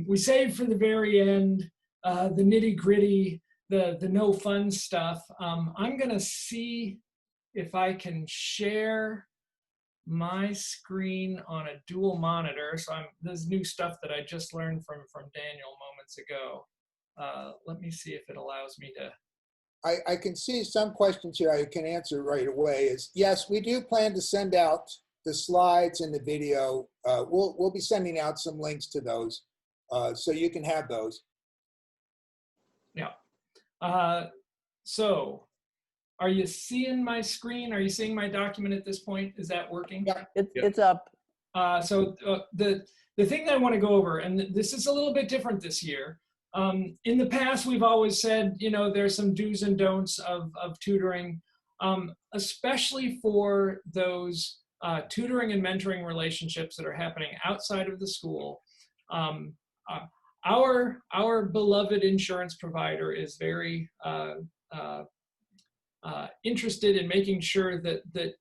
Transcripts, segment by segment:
We saved for the very end the nitty gritty, the no fun stuff. I'm gonna see if I can share my screen on a dual monitor. So this new stuff that I just learned from Daniel moments ago. Let me see if it allows me to. I can see some questions here I can answer right away. Is yes, we do plan to send out the slides and the video. We'll be sending out some links to those, so you can have those. Yeah. So, are you seeing my screen? Are you seeing my document at this point? Is that working? Yeah, it's up. So the thing that I want to go over, and this is a little bit different this year. In the past, we've always said, you know, there's some do's and don'ts of tutoring, especially for those tutoring and mentoring relationships that are happening outside of the school. Our beloved insurance provider is very interested in making sure that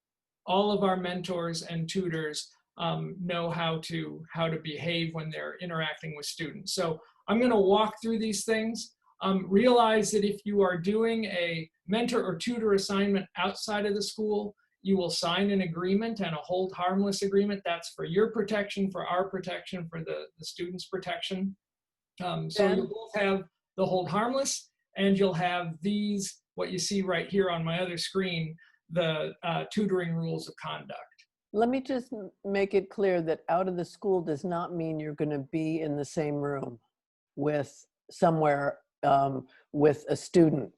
all of our mentors and tutors know how to behave when they're interacting with students. So I'm going to walk through these things. Realize that if you are doing a mentor or tutor assignment outside of the school, you will sign an agreement and a hold harmless agreement. That's for your protection, for our protection, for the student's protection. So you'll both have the hold harmless, and you'll have these, what you see right here on my other screen, the tutoring rules of conduct. Let me just make it clear that out of the school does not mean you're going to be in the same room with somewhere with a student.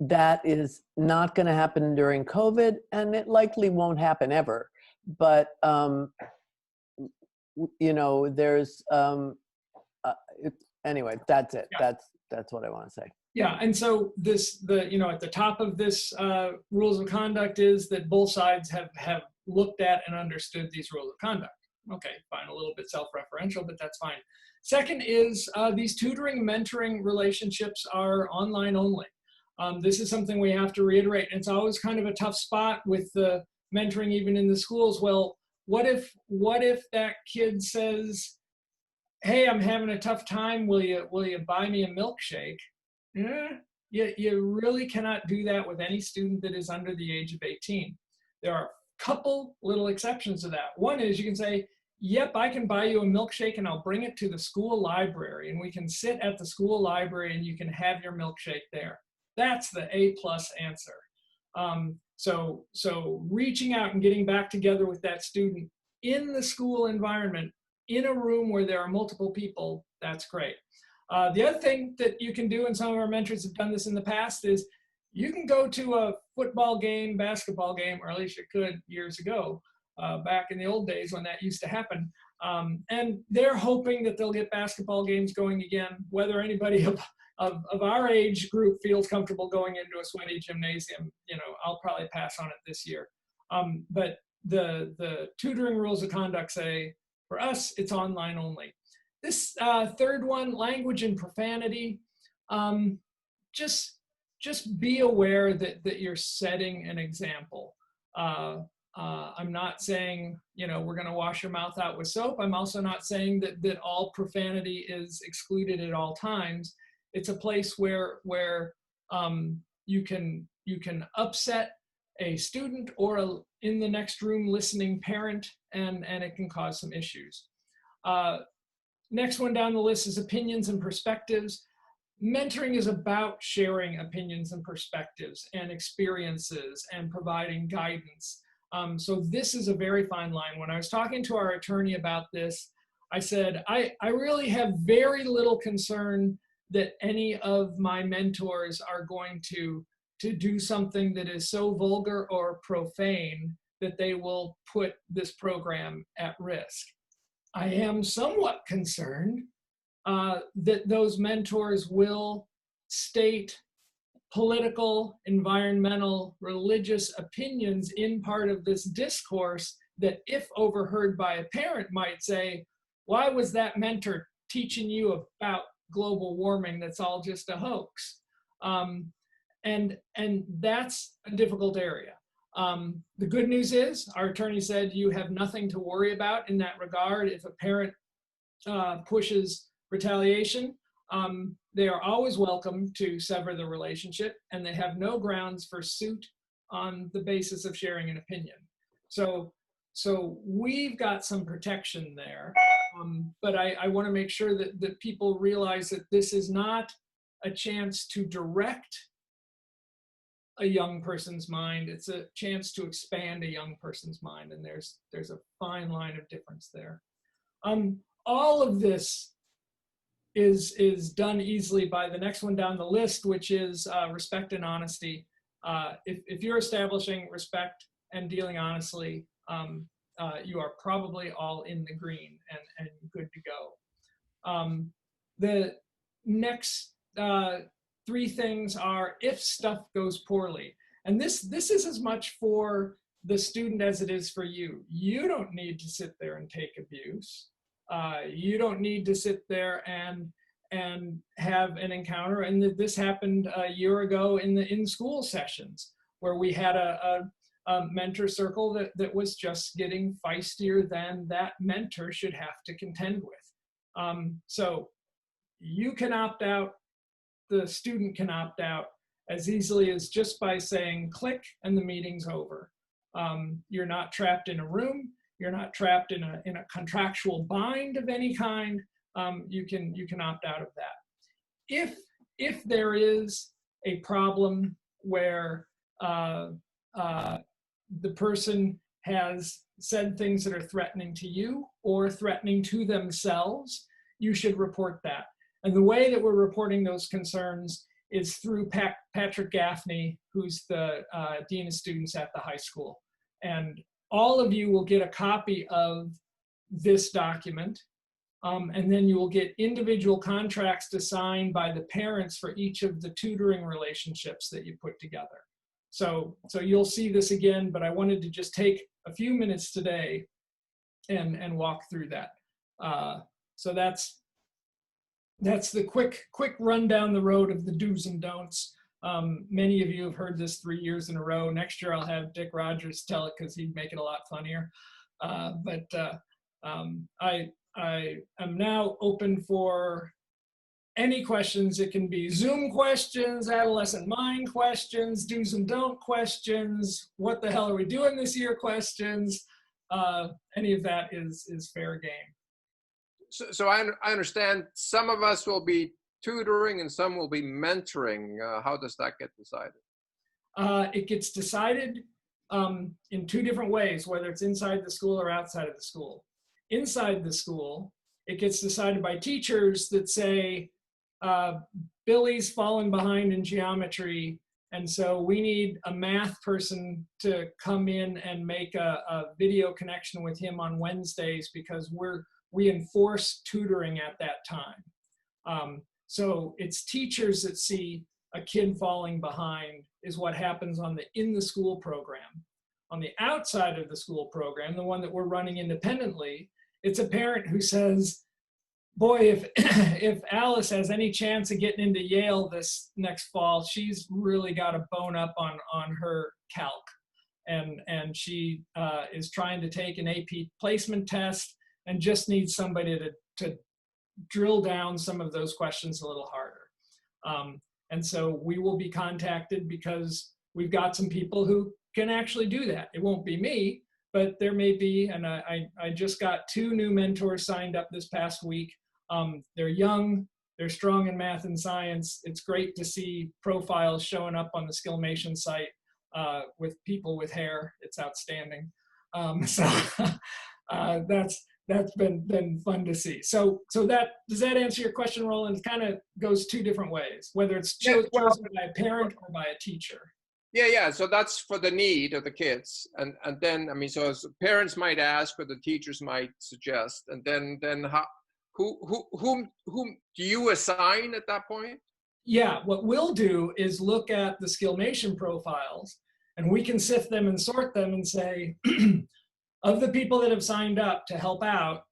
That is not going to happen during COVID, and it likely won't happen ever. But you know, there's anyway. That's it. Yeah. That's what I want to say. Yeah, and so at the top of this rules of conduct is that both sides have looked at and understood these rules of conduct. Okay, fine, a little bit self-referential, but that's fine. Second is these tutoring, mentoring relationships are online only. This is something we have to reiterate. It's always kind of a tough spot with the mentoring, even in the schools. Well, what if that kid says, "Hey, I'm having a tough time. Will you buy me a milkshake?" You really cannot do that with any student that is under the age of 18. There are a couple little exceptions to that. One is you can say, "Yep, I can buy you a milkshake and I'll bring it to the school library, and we can sit at the school library and you can have your milkshake there." That's the A+ answer. So reaching out and getting back together with that student in the school environment, in a room where there are multiple people, that's great. The other thing that you can do, and some of our mentors have done this in the past, is you can go to a football game, basketball game, or at least you could years ago, back in the old days when that used to happen. And they're hoping that they'll get basketball games going again. Whether anybody of our age group feels comfortable going into a sweaty gymnasium, you know, I'll probably pass on it this year. But the tutoring rules of conduct say, for us, it's online only. This third one, language and profanity, just be aware that you're setting an example. I'm not saying, you know, we're going to wash your mouth out with soap. I'm also not saying that all profanity is excluded at all times. It's a place where you can upset a student or in the next room listening parent, and it can cause some issues. Next one down the list is opinions and perspectives. Mentoring is about sharing opinions and perspectives and experiences and providing guidance. So this is a very fine line. When I was talking to our attorney about this, I said, I really have very little concern that any of my mentors are going to do something that is so vulgar or profane that they will put this program at risk. I am somewhat concerned that those mentors will state political, environmental, religious opinions in part of this discourse that, if overheard by a parent, might say, "Why was that mentor teaching you about global warming? That's all just a hoax." And that's a difficult area. The good news is, our attorney said you have nothing to worry about in that regard. If a parent pushes retaliation, they are always welcome to sever the relationship, and they have no grounds for suit on the basis of sharing an opinion. So we've got some protection there, but I want to make sure that people realize that this is not a chance to direct a young person's mind. It's a chance to expand a young person's mind, and there's a fine line of difference there. All of this is done easily by the next one down the list, which is respect and honesty. If you're establishing respect and dealing honestly, you are probably all in the green and good to go. The next three things are if stuff goes poorly. And this is as much for the student as it is for you. You don't need to sit there and take abuse. You don't need to sit there and have an encounter. And this happened a year ago in the in-school sessions, where we had a mentor circle that was just getting feistier than that mentor should have to contend with. So you can opt out, the student can opt out as easily as just by saying click and the meeting's over. You're not trapped in a room. You're not trapped in a contractual bind of any kind. You can opt out of that. If there is a problem where the person has said things that are threatening to you or threatening to themselves, you should report that. And the way that we're reporting those concerns is through Patrick Gaffney, who's the Dean of Students at the high school. And all of you will get a copy of this document, and then you will get individual contracts to sign by the parents for each of the tutoring relationships that you put together. So you'll see this again, but I wanted to just take a few minutes today and walk through that. So that's the quick run down the road of the do's and don'ts. Many of you have heard this 3 years in a row. Next year I'll have Dick Rogers tell it because he'd make it a lot funnier. I am now open for any questions. It can be Zoom questions, adolescent mind questions, do's and don't questions, what the hell are we doing this year questions. Any of that is fair game. So I understand some of us will be tutoring and some will be mentoring. How does that get decided? It gets decided in two different ways, whether it's inside the school or outside of the school. Inside the school, it gets decided by teachers that say, Billy's falling behind in geometry, and so we need a math person to come in and make a video connection with him on Wednesdays because we enforce tutoring at that time. So it's teachers that see a kid falling behind is what happens on the in the school program. On the outside of the school program, the one that we're running independently, it's a parent who says, boy, if Alice has any chance of getting into Yale this next fall, she's really got a bone up on her calc. And she is trying to take an AP placement test and just needs somebody to drill down some of those questions a little harder. And so we will be contacted because we've got some people who can actually do that. It won't be me, but there may be, and I just got 2 new mentors signed up this past week. They're young, they're strong in math and science. It's great to see profiles showing up on the Skillmation site with people with hair. It's outstanding. That's been fun to see. So that, does that answer your question, Roland? It kind of goes 2 different ways, whether it's chosen by a parent or by a teacher. Yeah. So that's for the need of the kids, and then so as parents might ask or the teachers might suggest, and then how, whom do you assign at that point? Yeah, what we'll do is look at the Skillmation profiles, and we can sift them and sort them and say, of the people that have signed up to help out,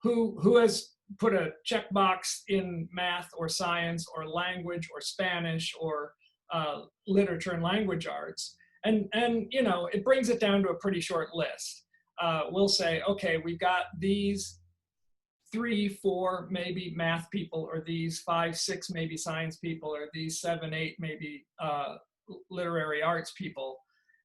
who has put a checkbox in math or science or language or Spanish or literature and language arts, and it brings it down to a pretty short list. We'll say, okay, we've got these 3, 4 maybe math people, or these 5, 6 maybe science people, or these 7, 8 maybe literary arts people.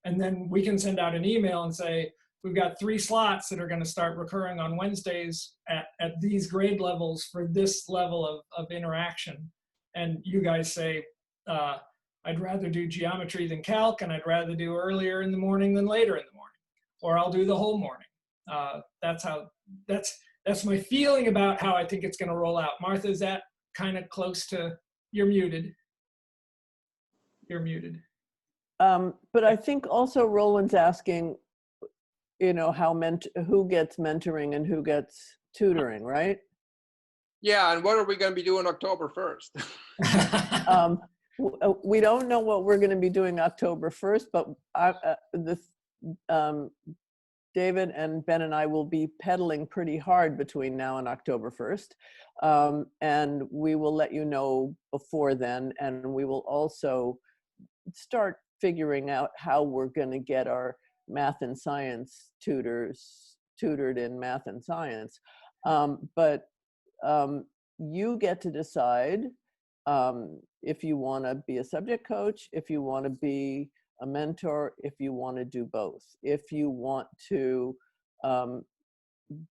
And then we can send out an email and say, we've got 3 slots that are going to start recurring on Wednesdays at these grade levels for this level of interaction. And you guys say, I'd rather do geometry than calc, and I'd rather do earlier in the morning than later in the morning, or I'll do the whole morning. That's my feeling about how I think it's going to roll out. Martha, is that kind of close to? You're muted. You're muted. But I think also Roland's asking, you know, who gets mentoring and who gets tutoring, right? Yeah, and what are we going to be doing October 1st? We don't know what we're going to be doing October 1st, but David and Ben and I will be pedaling pretty hard between now and October 1st. And we will let you know before then. And we will also start figuring out how we're going to get our math and science tutors tutored in math and science. But you get to decide if you want to be a subject coach, if you want to be a mentor, if you want to do both. If you want to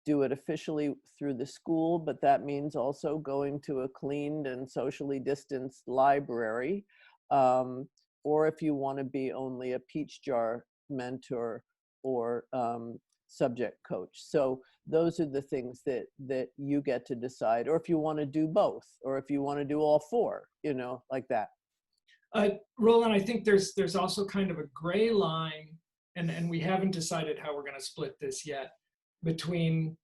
do it officially through the school, but that means also going to a cleaned and socially distanced library, or if you want to be only a peach jar mentor or subject coach. So those are the things that you get to decide, or if you want to do both, or if you want to do all 4, you know, like that. Roland, I think there's also kind of a gray line, and we haven't decided how we're going to split this yet, between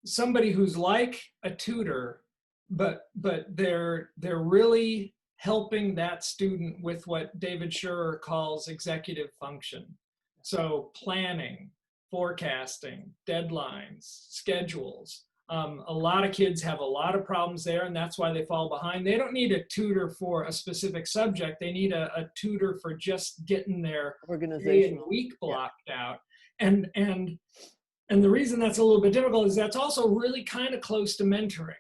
somebody who's like a tutor, but they're really helping that student with what David Schurer calls executive function. So planning, forecasting, deadlines, schedules. A lot of kids have a lot of problems there, and that's why they fall behind. They don't need a tutor for a specific subject. They need a tutor for just getting their day and week blocked out. And the reason that's a little bit difficult is that's also really kind of close to mentoring.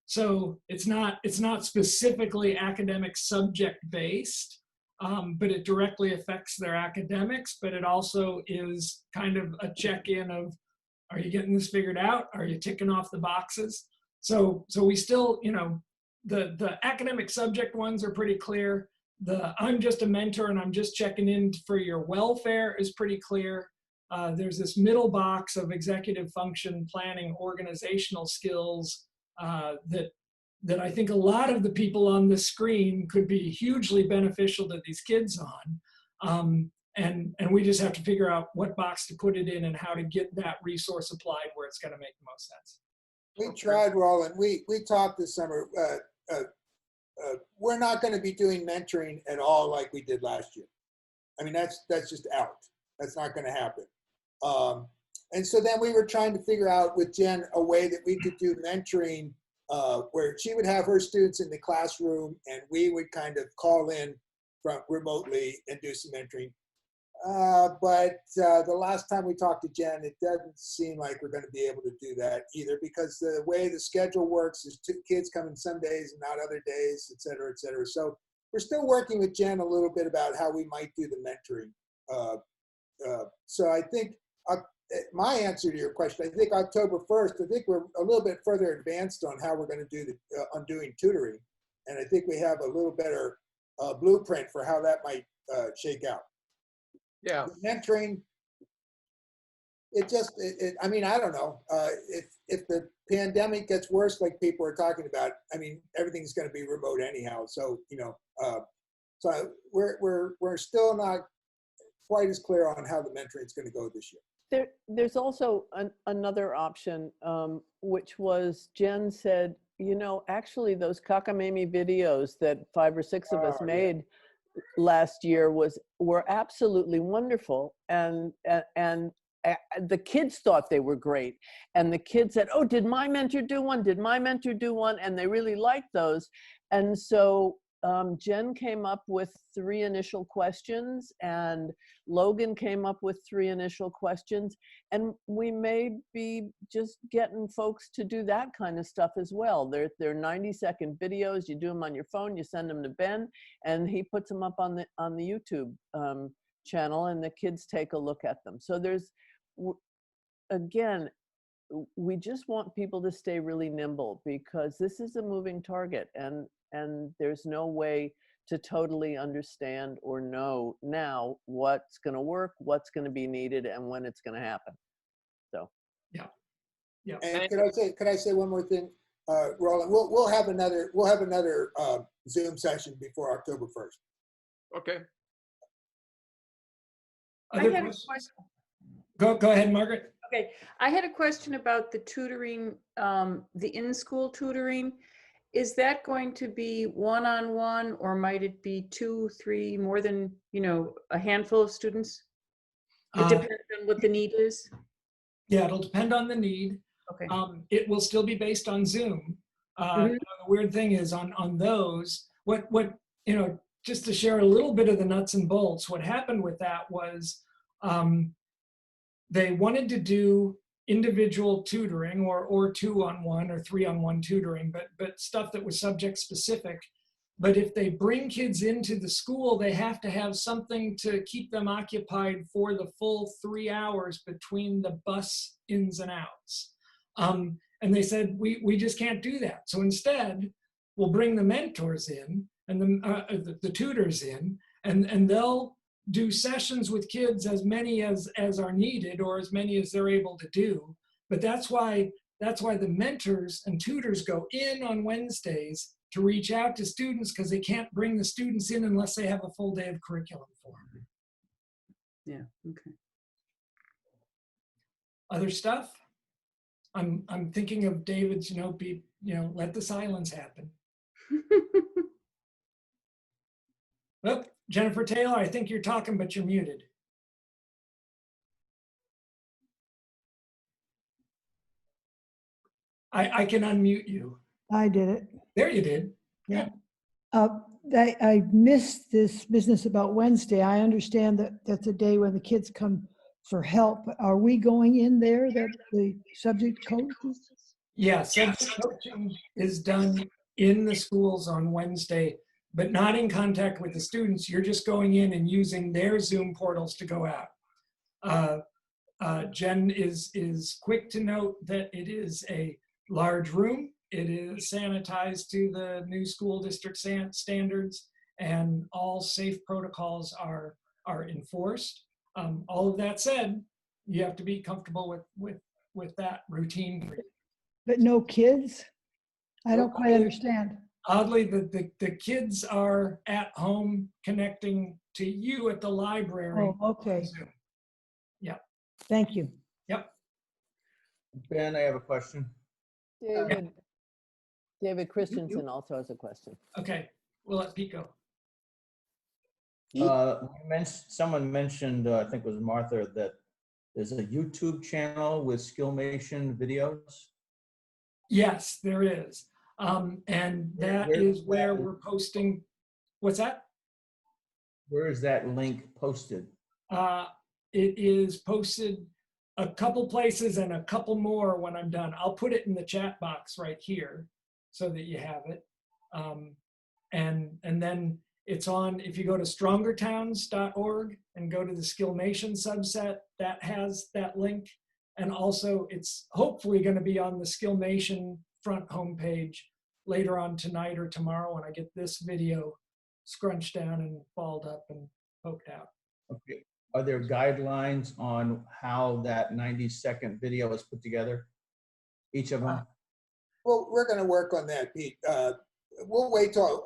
So it's not specifically academic subject based, but it directly affects their academics. But it also is kind of a check-in of, are you getting this figured out? Are you ticking off the boxes? So we still, you know, the academic subject ones are pretty clear. I'm just a mentor and I'm just checking in for your welfare is pretty clear. There's this middle box of executive function, planning, organizational skills that I think a lot of the people on the screen could be hugely beneficial to these kids on. And we just have to figure out what box to put it in and how to get that resource applied where it's going to make the most sense. We tried, Roland. We talked this summer. We're not going to be doing mentoring at all like we did last year. I mean, that's just out. That's not going to happen. And so then we were trying to figure out with Jen a way that we could do mentoring where she would have her students in the classroom and we would kind of call in from remotely and do some mentoring. But the last time we talked to Jen, it doesn't seem like we're going to be able to do that either, because the way the schedule works is 2 kids coming some days and not other days, et cetera, et cetera. So we're still working with Jen a little bit about how we might do the mentoring. So I think my answer to your question, I think October 1st, I think we're a little bit further advanced on how we're going to do on doing tutoring. And I think we have a little better blueprint for how that might shake out. Yeah. The mentoring, I mean, I don't know. If the pandemic gets worse, like people are talking about, I mean, everything's going to be remote anyhow. So, you know, so we're still not quite as clear on how the mentoring is going to go this year. There's also another option, which was Jen said, you know, actually those cockamamie videos that 5 or 6 of us made last year were absolutely wonderful, and the kids thought they were great, and the kids said, oh, did my mentor do one? Did my mentor do one? And they really liked those. And so Jen came up with 3 initial questions, and Logan came up with 3 initial questions, and we may be just getting folks to do that kind of stuff as well. They're 90-second videos. You do them on your phone, you send them to Ben, and he puts them up on the YouTube channel, and the kids take a look at them. So there's, again, we just want people to stay really nimble, because this is a moving target, and there's no way to totally understand or know now what's going to work, what's going to be needed, and when it's going to happen. So yeah. And could I say one more thing, Roland? We'll have another Zoom session before October 1st. Okay. Other had a questions? Go ahead, Margaret. Okay, I had a question about the tutoring, the in-school tutoring. Is that going to be one-on-one, or might it be 2, 3, more than, a handful of students? It depends on what the need is. Yeah, it'll depend on the need. Okay. It will still be based on Zoom. Mhm. The weird thing is on those, what just to share a little bit of the nuts and bolts, what happened with that was they wanted to do individual tutoring or 2-on-1 or 3-on-1 tutoring, but stuff that was subject specific. But if they bring kids into the school, they have to have something to keep them occupied for the full 3 hours between the bus ins and outs. And they said, we just can't do that. So instead, we'll bring the mentors in and the tutors in, and they'll do sessions with kids, as many as are needed, or as many as they're able to do. But that's why the mentors and tutors go in on Wednesdays to reach out to students, because they can't bring the students in unless they have a full day of curriculum for them. Yeah, okay. Other stuff? I'm thinking of David's, let the silence happen. Oh, Jennifer Taylor, I think you're talking, but you're muted. I can unmute you. I did it. There you did. Yeah. I missed this business about Wednesday. I understand that that's a day when the kids come for help. Are we going in there, that the subject coaches? Yeah, subject coaching is done in the schools on Wednesday, but not in contact with the students. You're just going in and using their Zoom portals to go out. Jen is quick to note that it is a large room. It is sanitized to the new school district standards, and all safe protocols are enforced. All of that said, you have to be comfortable with that routine. But no kids? I don't quite understand. Oddly, the kids are at home connecting to you at the library. Oh, okay. Zoom. Yep. Thank you. Yep. Ben, I have a question. David Christensen also has a question. Okay. We'll let Pete go. Someone mentioned, I think it was Martha, that there's a YouTube channel with Skillmation videos. Yes, there is. And that is where we're posting. What's that? Where is that link posted? It is posted a couple places and a couple more when I'm done. I'll put it in the chat box right here so that you have it. And then it's on, if you go to strongertowns.org and go to the Skillmation subset, that has that link. And also it's hopefully going to be on the Skillmation front homepage later on tonight or tomorrow when I get this video scrunched down and balled up and poked out. Okay. Are there guidelines on how that 90-second video is put together? Each of them? Well, we're going to work on that, Pete. We'll wait till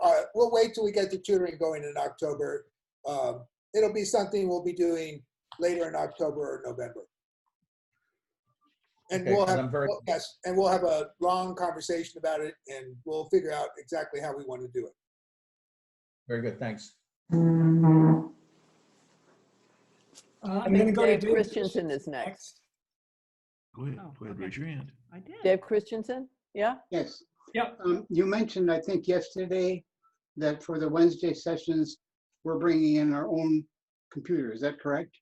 we get the tutoring going in October. It'll be something we'll be doing later in October or November. And okay, we'll have a long conversation about it, and we'll figure out exactly how we want to do it. Very good, thanks. I'm going to go to Dave Christensen is next. Go ahead. Oh, Go ahead. okay. Raise your hand. I did. Dave Christensen? Yeah? Yes. Yep. You mentioned, I think yesterday, that for the Wednesday sessions, we're bringing in our own computer. Is that correct?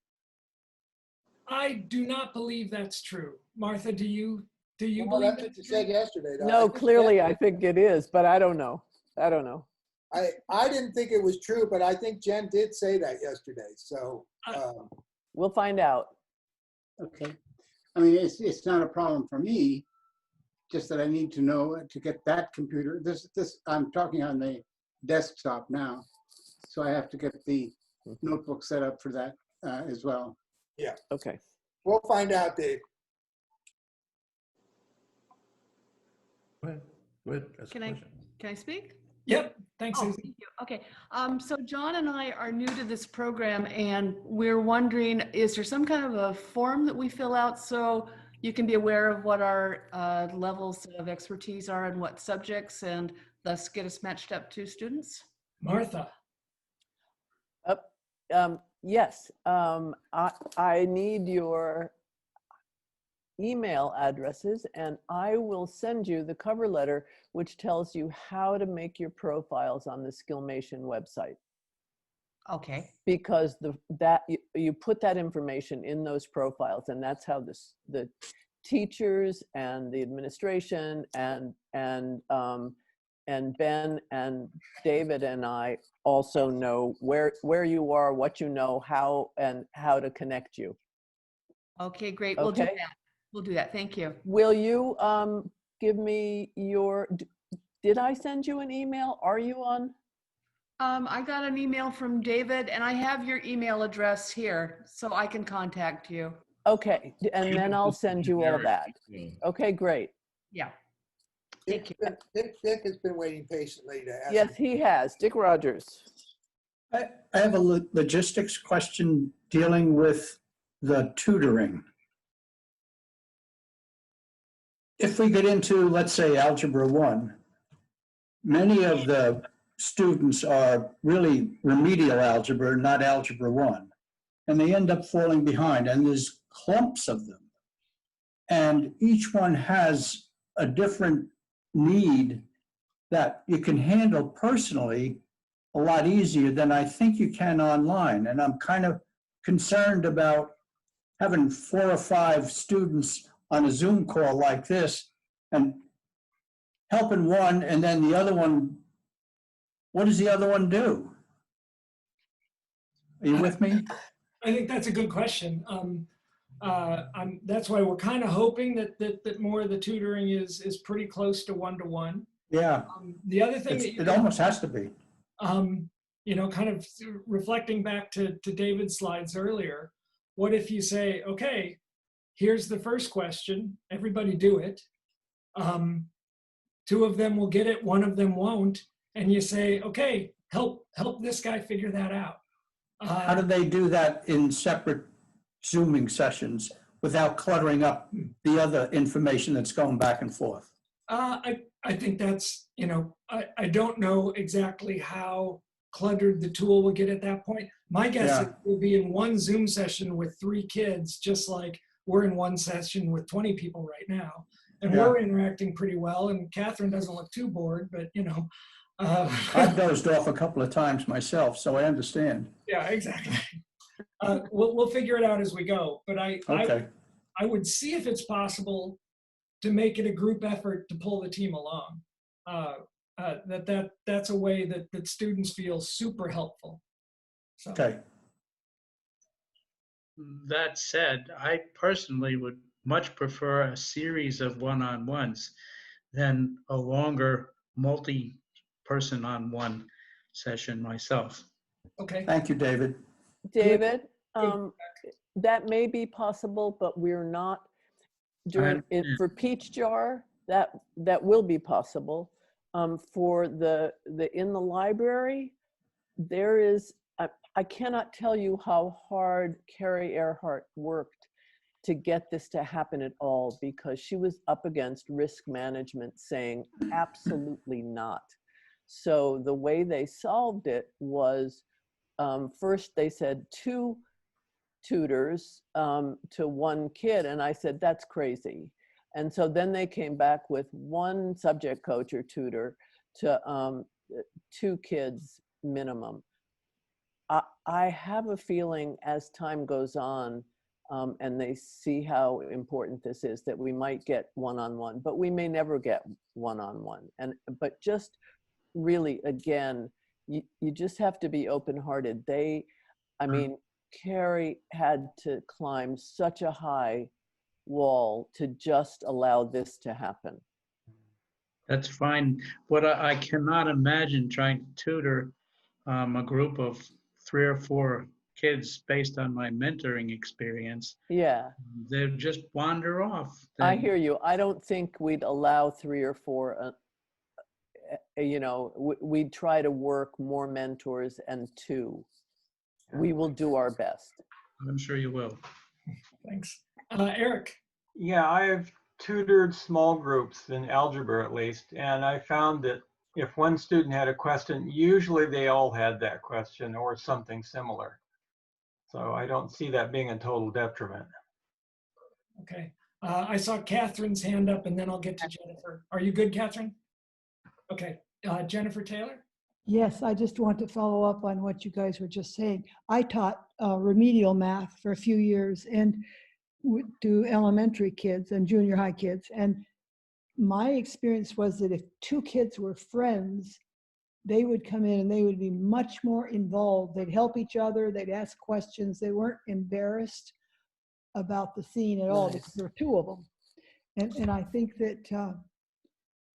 I do not believe that's true. Martha, do you Well, believe that's what you that's said true? yesterday, though. I No, think clearly Jen- I think it is, but I don't know. I don't know. I didn't think it was true, but I think Jen did say that yesterday, so. We'll find out. Okay. I mean, it's not a problem for me, just that I need to know to get that computer. I'm talking on the desktop now, so I have to get the notebook set up for that as well. Okay. We'll find out, Dave. Go ahead. Go ahead. Ask a Can I, question. can I speak? Yep, thanks, Oh, Susan. thank you. Okay, so John and I are new to this program and we're wondering, is there some kind of a form that we fill out so you can be aware of what our levels of expertise are and what subjects and thus get us matched up to students? Martha, Yes, I need your email addresses and I will send you the cover letter, which tells you how to make your profiles on the Skillmation website. Okay, Because you put that information in those profiles, and that's how the teachers and the administration and Ben and David and I also know where you are, what you know, how to connect you. okay, great. We'll do Okay. that. We'll do that. Thank you. Will you give me did I send you an email? Are you on? I got an email from David and I have your email address here so I can contact you. Okay, and then I'll send you all that. Okay, great. Yeah. Thank you. Dick has been waiting patiently to ask. Yes, he has. Dick Rogers. I have a logistics question dealing with the tutoring. If we get into, let's say, Algebra 1, many of the students are really remedial algebra, not Algebra 1, and they end up falling behind, and there's clumps of them. And each one has a different need that you can handle personally a lot easier than I think you can online. And I'm kind of concerned about having 4 or 5 students on a Zoom call like this and helping one, and then the other one, what does the other one do? Are you with me? I think that's a good question. That's why we're kind of hoping that more of the tutoring is pretty close to one-to-one. Yeah, The other thing that it almost has to be. kind of reflecting back to David's slides earlier, what if you say, okay, here's the first question, everybody do it. 2 of them will get it, 1 of them won't. And you say, okay, help this guy figure that out. How do they do that in separate Zooming sessions without cluttering up the other information that's going back and forth? I think that's, I don't know exactly how cluttered the tool will get at that point. My guess is Yeah. we'll be in one Zoom session with 3 kids, just like we're in one session with 20 people right now. And Yeah. we're interacting pretty well. And Catherine doesn't look too bored, but I've dozed off a couple of times myself, so I understand. yeah, exactly. We'll figure it out as we go. But Okay, I would see if it's possible to make it a group effort to pull the team along. That's a way that students feel super helpful. So. okay. That said, I personally would much prefer a series of one-on-ones than a longer multi-person on one session myself. Okay. Thank you, David. David, Good. that may be possible, but we're not during it understand. for Peach Jar. That will be possible. For the in the library, there is. I cannot tell you how hard Carrie Earhart worked to get this to happen at all, because she was up against risk management saying absolutely not. So the way they solved it was, first they said 2 tutors to 1 kid, and I said that's crazy. And so then they came back with 1 subject coach or tutor to 2 kids minimum. I have a feeling as time goes on, and they see how important this is, that we might get one-on-one, but we may never get one-on-one. But just really, again, you just have to be open-hearted. I mean, Carrie had to climb such a high wall to just allow this to happen. That's fine. What I cannot imagine trying to tutor a group of 3 or 4 kids based on my mentoring experience. Yeah, They'll just wander off. I hear you. I don't think we'd allow 3 or 4, we'd try to work more mentors and 2. We will do our best. I'm sure you will. Thanks. Eric? Yeah, I've tutored small groups in algebra at least, and I found that if one student had a question, usually they all had that question or something similar. So I don't see that being a total detriment. Okay. I saw Catherine's hand up, and then I'll get to Jennifer. Are you good, Catherine? Okay. Jennifer Taylor? Yes, I just want to follow up on what you guys were just saying. I taught remedial math for a few years and to elementary kids and junior high kids. And my experience was that if 2 kids were friends, they would come in and they would be much more involved. They'd help each other. They'd ask questions. They weren't embarrassed about the scene at all because there were 2 of them. And I think that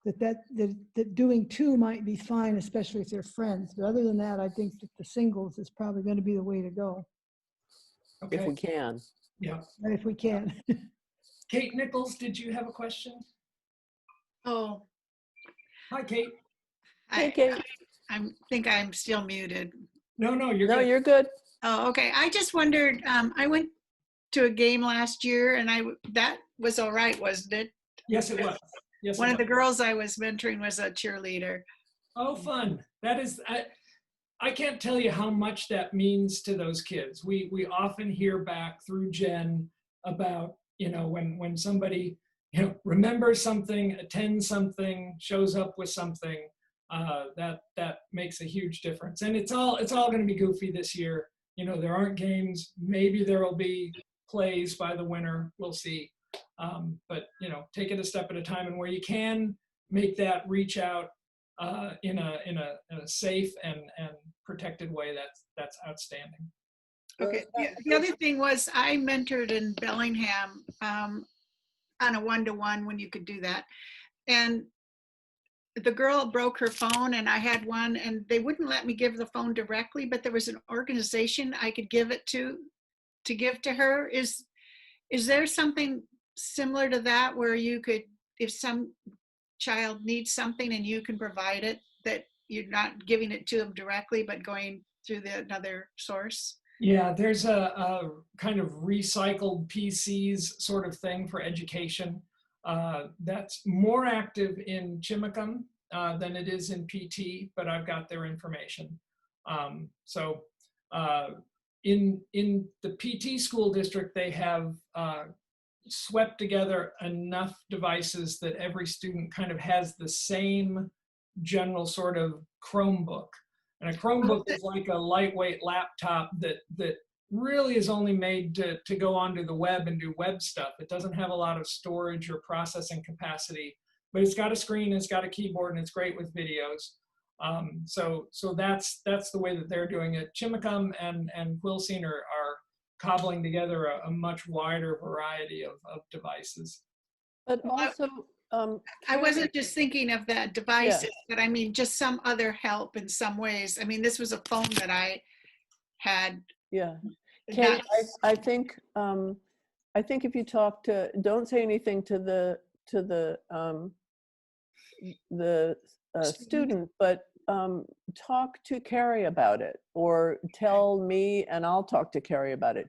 that doing 2 might be fine, especially if they're friends. But other than that, I think that the singles is probably going to be the way to go. Okay. If we can. Yeah. If we can. Kate Nichols, did you have a question? Oh, Hi, Kate. Hey, Kate. I think I'm still muted. No, you're No, good. you're good. Oh, okay. I just wondered, I went to a game last year and that was all right, wasn't it? Yes, it was. Yes, One it of the was. girls I was mentoring was a cheerleader. Oh, fun. That is, I can't tell you how much that means to those kids. We often hear back through Jen about, when somebody, remembers something, attends something, shows up with something, that makes a huge difference. And it's all going to be goofy this year. There aren't games. Maybe there will be plays by the winner. We'll see. But take it a step at a time, and where you can make that reach out in a safe and protected way, that's outstanding. Okay. The other thing was I mentored in Bellingham on a 1-to-1 when you could do that, and the girl broke her phone, and I had one, and they wouldn't let me give the phone directly, but there was an organization I could give it to give to her. Is there something similar to that where you could, if some child needs something and you can provide it, that you're not giving it to them directly, but going through another source? Yeah, there's a kind of recycled PCs sort of thing for education that's more active in Chimicum than it is in PT, but I've got their information. In the PT school district, they have swept together enough devices that every student kind of has the same general sort of Chromebook. And a Chromebook is like a lightweight laptop that really is only made to go onto the web and do web stuff. It doesn't have a lot of storage or processing capacity, but it's got a screen, it's got a keyboard, and it's great with videos. So that's the way that they're doing it. Chimicum and Quilcene are cobbling together a much wider variety of devices. But also, I wasn't just thinking of that devices, but I mean just some other help in some ways. I mean, this was a phone that I had. Yeah, Kate, I think if you talk to, don't say anything to the student, but talk to Carrie about it, or tell me and I'll talk to Carrie about it.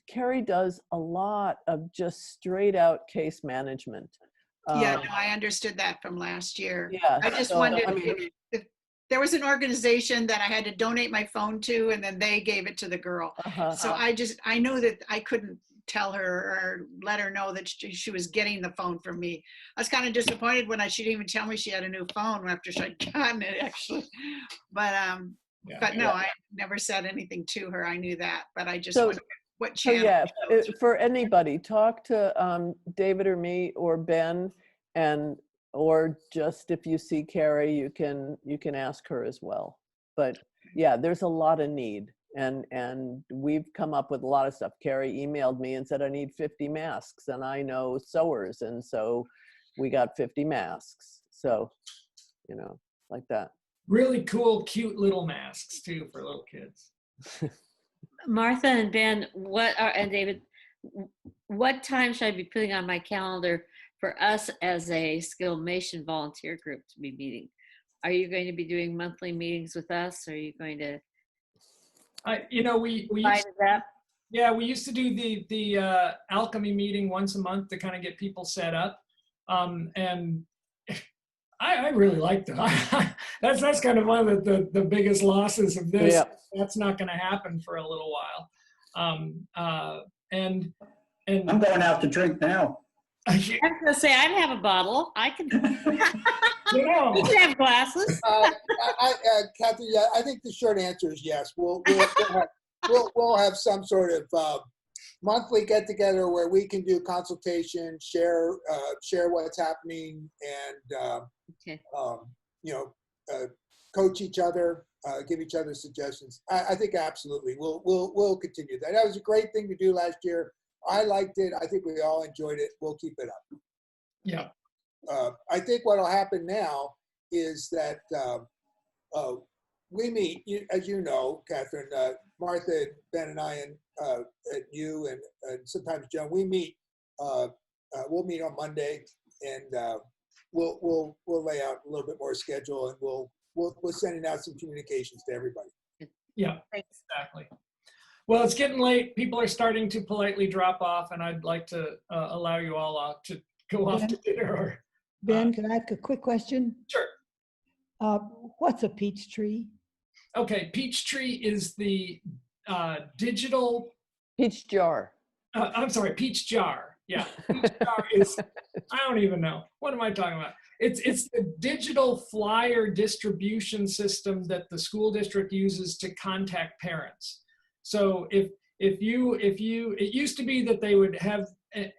Carrie does a lot of just straight out case management. Yeah, no, I understood that from last year. Yeah, I just wondered if there was an organization that I had to donate my phone to, and then they gave it to the girl. So I know that I couldn't tell her or let her know that she was getting the phone from me. I was kind of disappointed when she didn't even tell me she had a new phone after she'd gotten it, actually. But no, I never said anything to her. I knew that, but I just wondered what So channel. yeah, for anybody, talk to David or me or Ben, and or just if you see Carrie, you can ask her as well. But yeah, there's a lot of need, and we've come up with a lot of stuff. Carrie emailed me and said I need 50 masks, and I know sewers, and so we got 50 masks. So, you know, like that. Really cool, cute little masks too for little kids. Martha and Ben, and David, what time should I be putting on my calendar for us as a Skillmation volunteer group to be meeting? Are you going to be doing monthly meetings with us? Or are you going to? We used to do the alchemy meeting once a month to kind of get people set up, and I really liked it. That's kind of one of the biggest losses of this. Yeah. That's not going to happen for a little while. And I'm going out to drink now. I was going to say, I have a bottle. I can, you know. you can have glasses. Catherine, yeah, I think the short answer is yes. We'll have some sort of monthly get together where we can do consultation, share what's happening, and Okay. coach each other, give each other suggestions. I think absolutely we'll continue that. That was a great thing to do last year. I liked it. I think we all enjoyed it. We'll keep it up. Yeah. I think what will happen now is that we meet, as you know, Catherine, Martha, Ben, and I, and you, and sometimes Joan. We meet. We'll meet on Monday, and we'll lay out a little bit more schedule, and we're sending out some communications to everybody. Yeah, exactly. Well, it's getting late. People are starting to politely drop off, and I'd like to allow you all to go off to dinner. Ben, can I ask a quick question? Sure. What's a peach tree? Okay, Peachtree is the digital. Peach jar. I'm sorry, Peach Jar. Yeah, Peach Jar is. I don't even know. What am I talking about? It's the digital flyer distribution system that the school district uses to contact parents. So if you, it used to be that they would have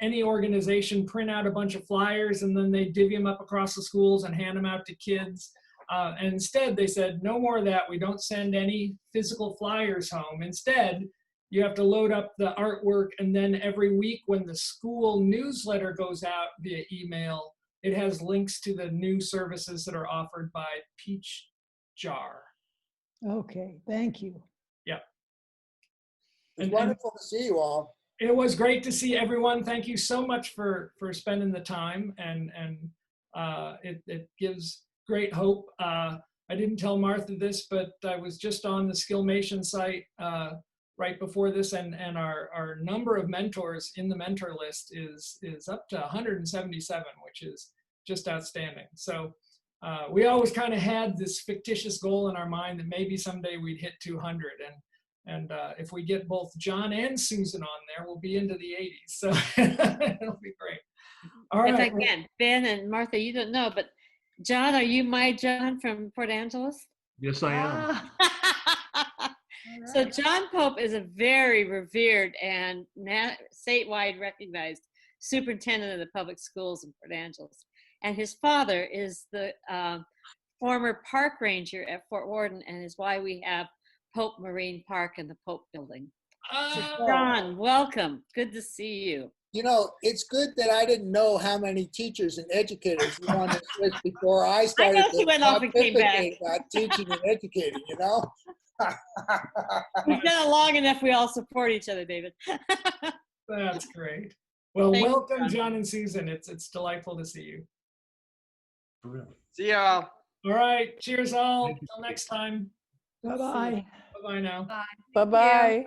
any organization print out a bunch of flyers and then they divvy them up across the schools and hand them out to kids. And instead they said, no more of that. We don't send any physical flyers home. Instead, you have to load up the artwork, and then every week when the school newsletter goes out via email, it has links to the new services that are offered by Peach Jar. Okay, thank you. Yeah. It's wonderful to see you all. It was great to see everyone. Thank you so much for spending the time, and it gives great hope. I didn't tell Martha this, but I was just on the Skillmation site right before this, and our number of mentors in the mentor list is up to 177, which is just outstanding. So we always kind of had this fictitious goal in our mind that maybe someday we'd hit 200, and if we get both John and Susan on there, we'll be into the 80s. So it'll be great. All right. If I can, Ben and Martha, you don't know, but John, are you my John from Port Angeles? Yes, I am. So John Pope is a very revered and statewide recognized superintendent of the public schools in Port Angeles. And his father is the former park ranger at Fort Worden, and is why we have Pope Marine Park in the Pope building. So John, welcome. Good to see you. You know, it's good that I didn't know how many teachers and educators were on this list before I started I know he went off and came back. about teaching and educating, you know? We've done it long enough. We all support each other, David. That's great. Well, Thank you, welcome, John and Susan. It's delightful to see you. See y'all. All right. Cheers, all. Till next time. Bye-bye. Bye-bye now. Bye-bye.